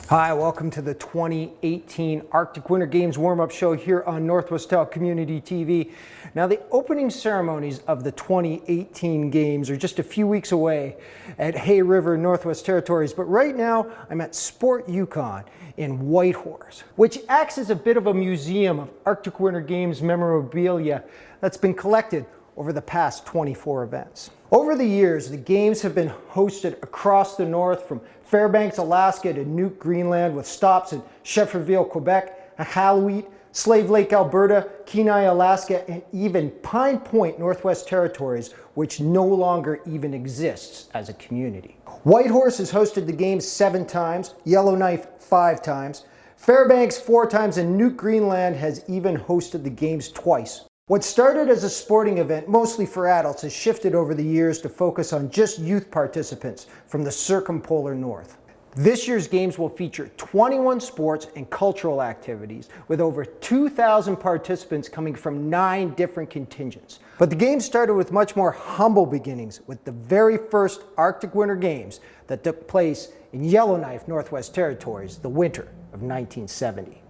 Hi, welcome to the 2018 Arctic Winter Games warm-up show here on Northwestel Community TV. Now, the opening ceremonies of the 2018 Games are just a few weeks away at Hay River, Northwest Territories, but right now I'm at Sport Yukon in Whitehorse, which acts as a bit of a museum of Arctic Winter Games memorabilia that's been collected over the past 24 events. Over the years, the Games have been hosted across the north from Fairbanks, Alaska to Nuuk, Greenland, with stops in Shefferville, Quebec, Iqaluit, Slave Lake, Alberta, Kenai, Alaska, and even Pine Point, Northwest Territories, which no longer even exists as a community. Whitehorse has hosted the Games 7 times, Yellowknife 5 times, Fairbanks 4 times, and Nuuk, Greenland has even hosted the Games twice. What started as a sporting event, mostly for adults, has shifted over the years to focus on just youth participants from the circumpolar north. This year's Games will feature 21 sports and cultural activities with over 2,000 participants coming from 9 different contingents. But the Games started with much more humble beginnings with the very first Arctic Winter Games that took place in Yellowknife, Northwest Territories, the winter of 1970.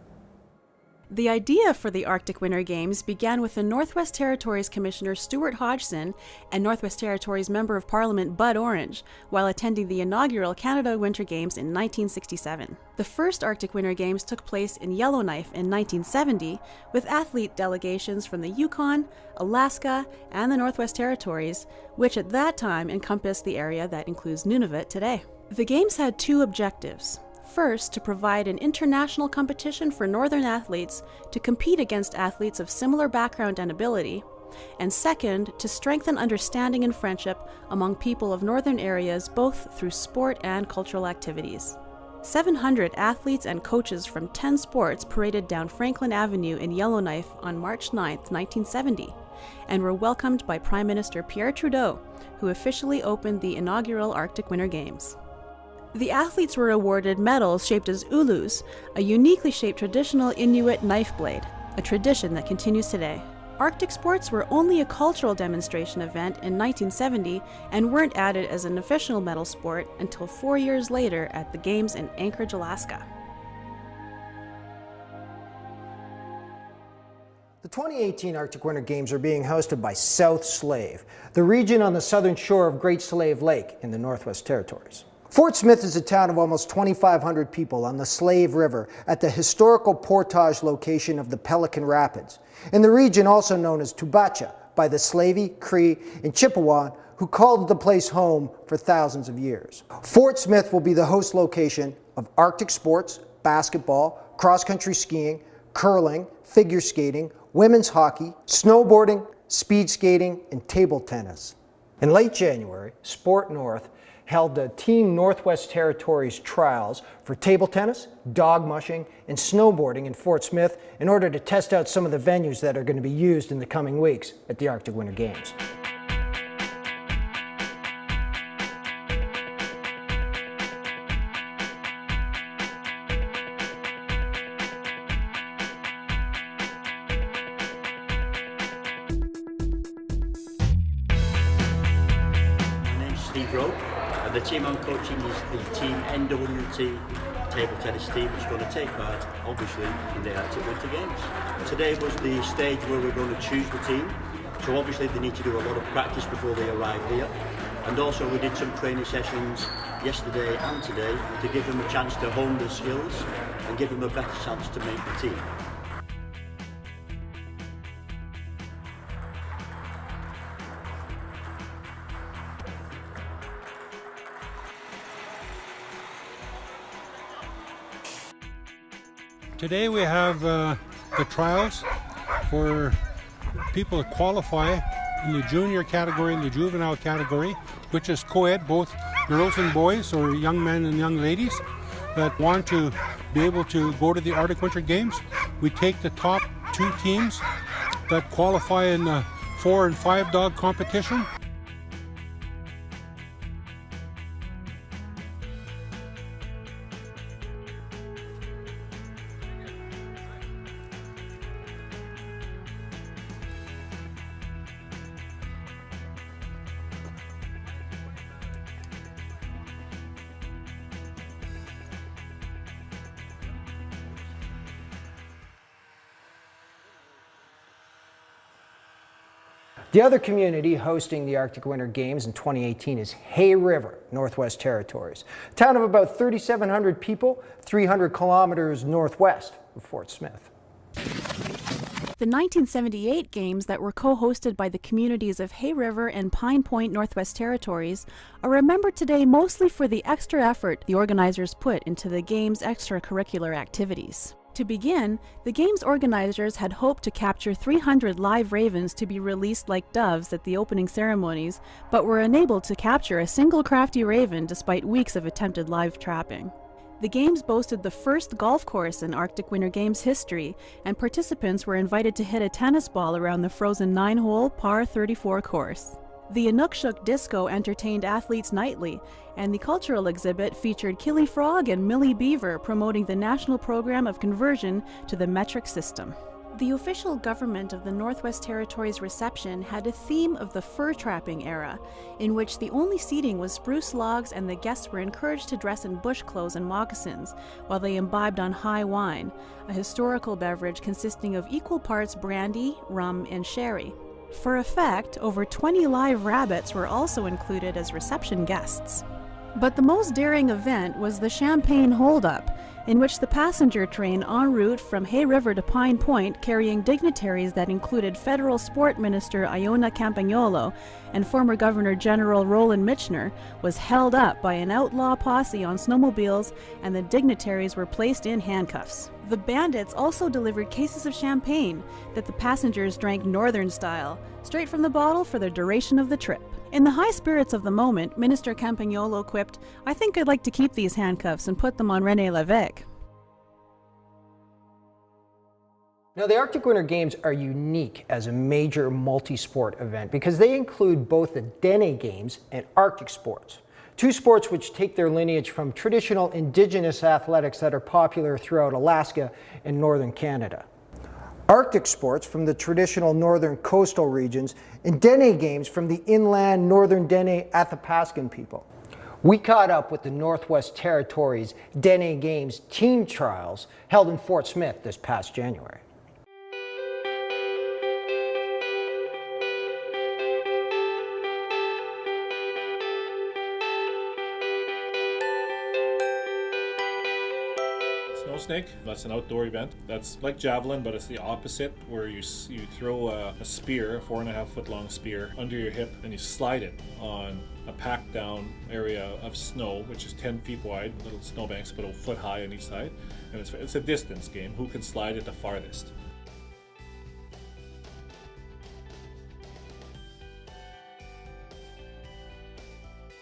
The idea for the Arctic Winter Games began with the Northwest Territories Commissioner Stuart Hodgson and Northwest Territories Member of Parliament Bud Orange while attending the inaugural Canada Winter Games in 1967. The first Arctic Winter Games took place in Yellowknife in 1970 with athlete delegations from the Yukon, Alaska, and the Northwest Territories, which at that time encompassed the area that includes Nunavut today. The Games had 2 objectives. First, to provide an international competition for northern athletes to compete against athletes of similar background and ability, and second, to strengthen understanding and friendship among people of northern areas both through sport and cultural activities. 700 athletes and coaches from 10 sports paraded down Franklin Avenue in Yellowknife on March 9, 1970, and were welcomed by Prime Minister Pierre Trudeau, who officially opened the inaugural Arctic Winter Games. The athletes were awarded medals shaped as ulus, a uniquely shaped traditional Inuit knife blade, a tradition that continues today. Arctic sports were only a cultural demonstration event in 1970 and weren't added as an official medal sport until 4 years later at the Games in Anchorage, Alaska. The 2018 Arctic Winter Games are being hosted by South Slave, the region on the southern shore of Great Slave Lake in the Northwest Territories. Fort Smith is a town of almost 2,500 people on the Slave River at the historical portage location of the Pelican Rapids, in the region also known as Tubacha by the Slavey, Cree, and Chippewa, who called the place home for thousands of years. Fort Smith will be the host location of Arctic sports, basketball, cross-country skiing, curling, figure skating, women's hockey, snowboarding, speed skating, and table tennis. In late January, Sport North held the Team Northwest Territories trials for table tennis, dog mushing, and snowboarding in Fort Smith in order to test out some of the venues that are going to be used in the coming weeks at the Arctic Winter Games. The team I'm coaching is the Team NWT table tennis team, which is going to take part, obviously, in the Arctic Winter Games. Today was the stage where we're going to choose the team, so obviously they need to do a lot of practice before they arrive here. And also we did some training sessions yesterday and today to give them a chance to hone their skills and give them a better chance to make the team. Today we have the trials for people to qualify in the junior category and the juvenile category, which is co-ed, both girls and boys, or young men and young ladies that want to be able to go to the Arctic Winter Games. We take the top 2 teams that qualify in the 4 and 5 dog competition. The other community hosting the Arctic Winter Games in 2018 is Hay River, Northwest Territories, a town of about 3,700 people, 300 kilometers northwest of Fort Smith. The 1978 games that were co-hosted by the communities of Hay River and Pine Point, Northwest Territories, are remembered today mostly for the extra effort the organizers put into the games' extracurricular activities. To begin, the games organizers had hoped to capture 300 live ravens to be released like doves at the opening ceremonies, but were unable to capture a single crafty raven despite weeks of attempted live trapping. The games boasted the first golf course in Arctic Winter Games history, and participants were invited to hit a tennis ball around the frozen 9-hole par 34 course. The Inukshuk Disco entertained athletes nightly, and the cultural exhibit featured Killy Frog and Millie Beaver promoting the national program of conversion to the metric system. The official government of the Northwest Territories reception had a theme of the fur trapping era, in which the only seating was spruce logs and the guests were encouraged to dress in bush clothes and moccasins, while they imbibed on high wine, a historical beverage consisting of equal parts brandy, rum, and sherry. For effect, over 20 live rabbits were also included as reception guests. But the most daring event was the Champagne Hold-Up, in which the passenger train en route from Hay River to Pine Point, carrying dignitaries that included Federal Sport Minister Iona Campagnolo and former Governor General Roland Michener, was held up by an outlaw posse on snowmobiles, and the dignitaries were placed in handcuffs. The bandits also delivered cases of champagne that the passengers drank northern style, straight from the bottle for the duration of the trip. In the high spirits of the moment, Minister Campagnolo quipped, "I think I'd like to keep these handcuffs and put them on René Lévesque." Now, the Arctic Winter Games are unique as a major multi-sport event because they include both the Dene Games and Arctic sports, two sports which take their lineage from traditional Indigenous athletics that are popular throughout Alaska and northern Canada. Arctic sports from the traditional northern coastal regions, and Dene Games from the inland northern Dene Athapascan people. We caught up with the Northwest Territories Dene Games team trials held in Fort Smith this past January. Snake, that's an outdoor event. That's like javelin, but it's the opposite, where you throw a spear, a 4.5 foot long spear, under your hip, and you slide it on a packed down area of snow, which is 10 feet wide, little snowbanks, but a foot high on each side. And it's a distance game. Who can slide it the farthest?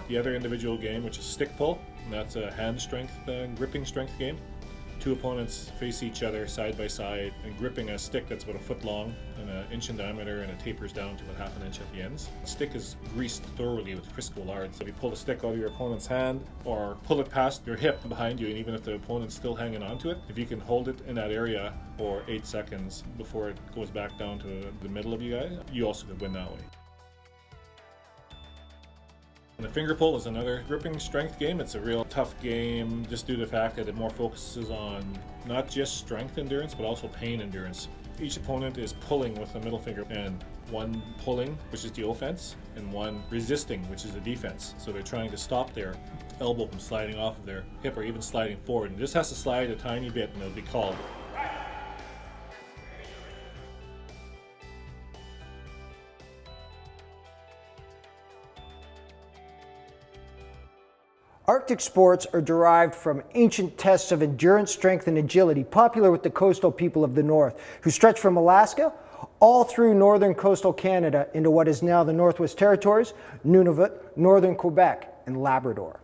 The other individual game, which is stick pull, and that's a hand strength, gripping strength game. Two opponents face each other side by side and gripping a stick that's about a foot long and an inch in diameter, and it tapers down to about half an inch at the ends. The stick is greased thoroughly with Crisco lard. So if you pull the stick out of your opponent's hand or pull it past your hip behind you, and even if the opponent's still hanging onto it, if you can hold it in that area for 8 seconds before it goes back down to the middle of you guys, you also could win that way. And the finger pull is another gripping strength game. It's a real tough game just due to the fact that it more focuses on not just strength endurance, but also pain endurance. Each opponent is pulling with the middle finger, and one pulling, which is the offense, and one resisting, which is the defense. So they're trying to stop their elbow from sliding off of their hip or even sliding forward. And this has to slide a tiny bit and it'll be called. Arctic sports are derived from ancient tests of endurance, strength, and agility, popular with the coastal people of the North, who stretch from Alaska all through northern coastal Canada into what is now the Northwest Territories, Nunavut, northern Quebec, and Labrador.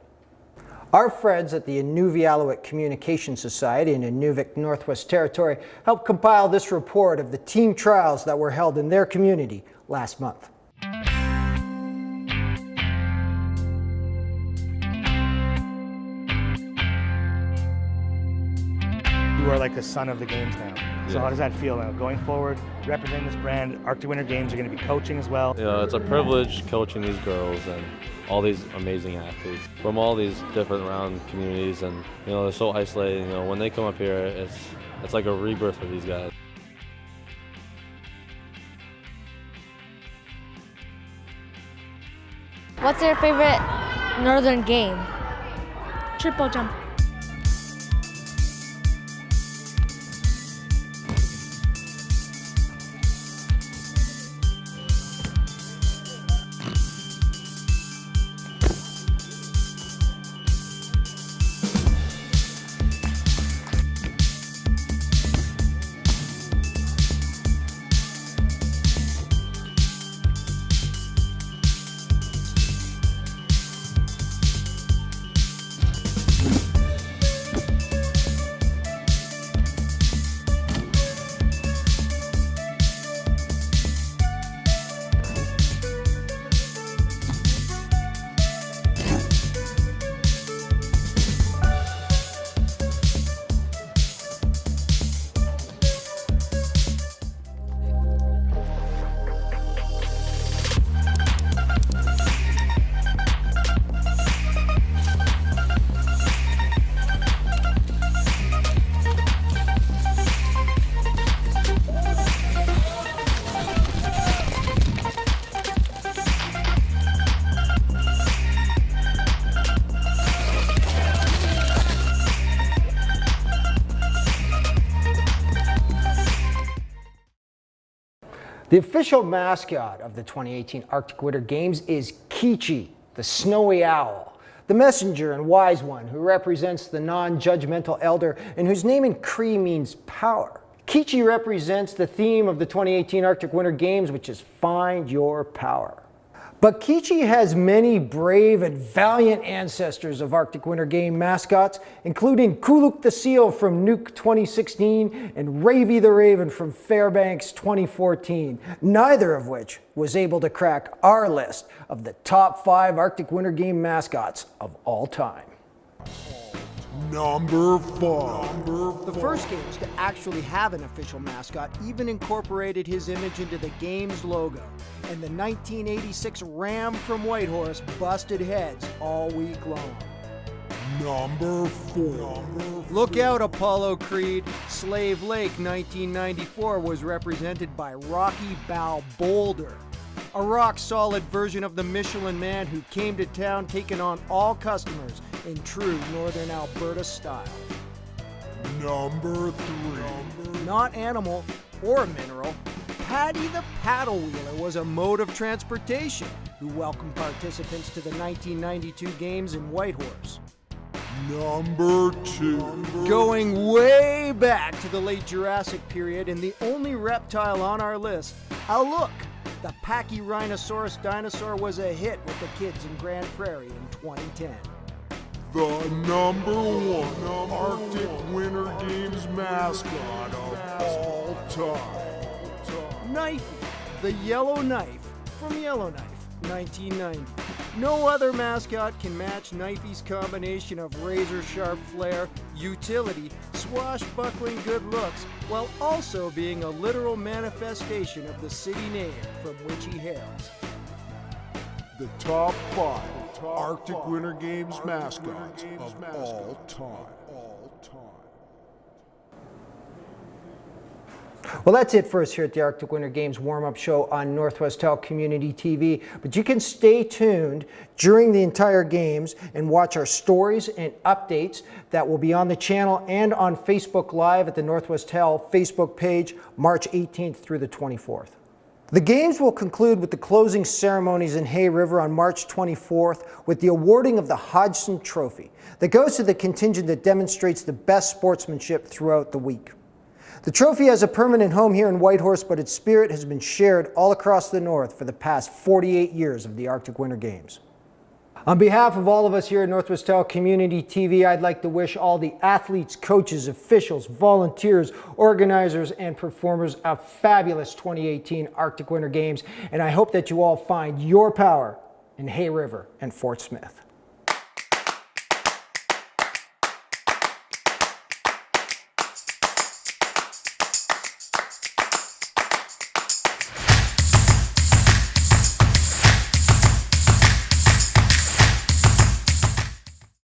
Our friends at the Inuvialuit Communications Society in Inuvik, Northwest Territory, helped compile this report of the team trials that were held in their community last month. You are like the son of the games now. So how does that feel now? Going forward, representing this brand, Arctic Winter Games, you're going to be coaching as well. Yeah, it's a privilege coaching these girls and all these amazing athletes from all these different round communities, and they're so isolated. When they come up here, it's like a rebirth for these guys. What's your favorite northern game? Triple jump. The official mascot of the 2018 Arctic Winter Games is Kichi, the snowy owl, the messenger and wise one who represents the non-judgmental elder and whose name in Cree means power. Kichi represents the theme of the 2018 Arctic Winter Games, which is Find Your Power. But Kichi has many brave and valiant ancestors of Arctic Winter Game mascots, including Kuluk the Seal from Nuuk 2016 and Ravy the Raven from Fairbanks 2014, neither of which was able to crack our list of the top 5 Arctic Winter Game mascots of all time. Number 5. The first games to actually have an official mascot even incorporated his image into the game's logo, and the 1986 Ram from Whitehorse busted heads all week long. Number 4. Look out, Apollo Creed. Slave Lake 1994 was represented by Rocky Bow Boulder, a rock-solid version of the Michelin Man who came to town taking on all customers in true Northern Alberta style. Number 3. Not animal or mineral, Paddy the Paddle Wheeler was a mode of transportation who welcomed participants to the 1992 games in Whitehorse. Number 2. Going way back to the late Jurassic period, and the only reptile on our list, Aluk, the Pachyrhinosaurus dinosaur, was a hit with the kids in Grand Prairie in 2010. The number 1 Arctic Winter Games mascot of all time. Knifey, the Yellow Knife from Yellowknife, 1990. No other mascot can match Knifey's combination of razor-sharp flair, utility, swashbuckling good looks, while also being a literal manifestation of the city name from which he hails. The top 5 Arctic Winter Games mascots of all time. Well, that's it for us here at the Arctic Winter Games warm-up show on Northwestel Community TV. But you can stay tuned during the entire games and watch our stories and updates that will be on the channel and on Facebook Live at the Northwestel Facebook page, March 18th through the 24th. The games will conclude with the closing ceremonies in Hay River on March 24th with the awarding of the Hodgson Trophy that goes to the contingent that demonstrates the best sportsmanship throughout the week. The trophy has a permanent home here in Whitehorse, but its spirit has been shared all across the North for the past 48 years of the Arctic Winter Games. On behalf of all of us here at Northwestel Community TV, I'd like to wish all the athletes, coaches, officials, volunteers, organizers, and performers a fabulous 2018 Arctic Winter Games, and I hope that you all find your power in Hay River and Fort Smith.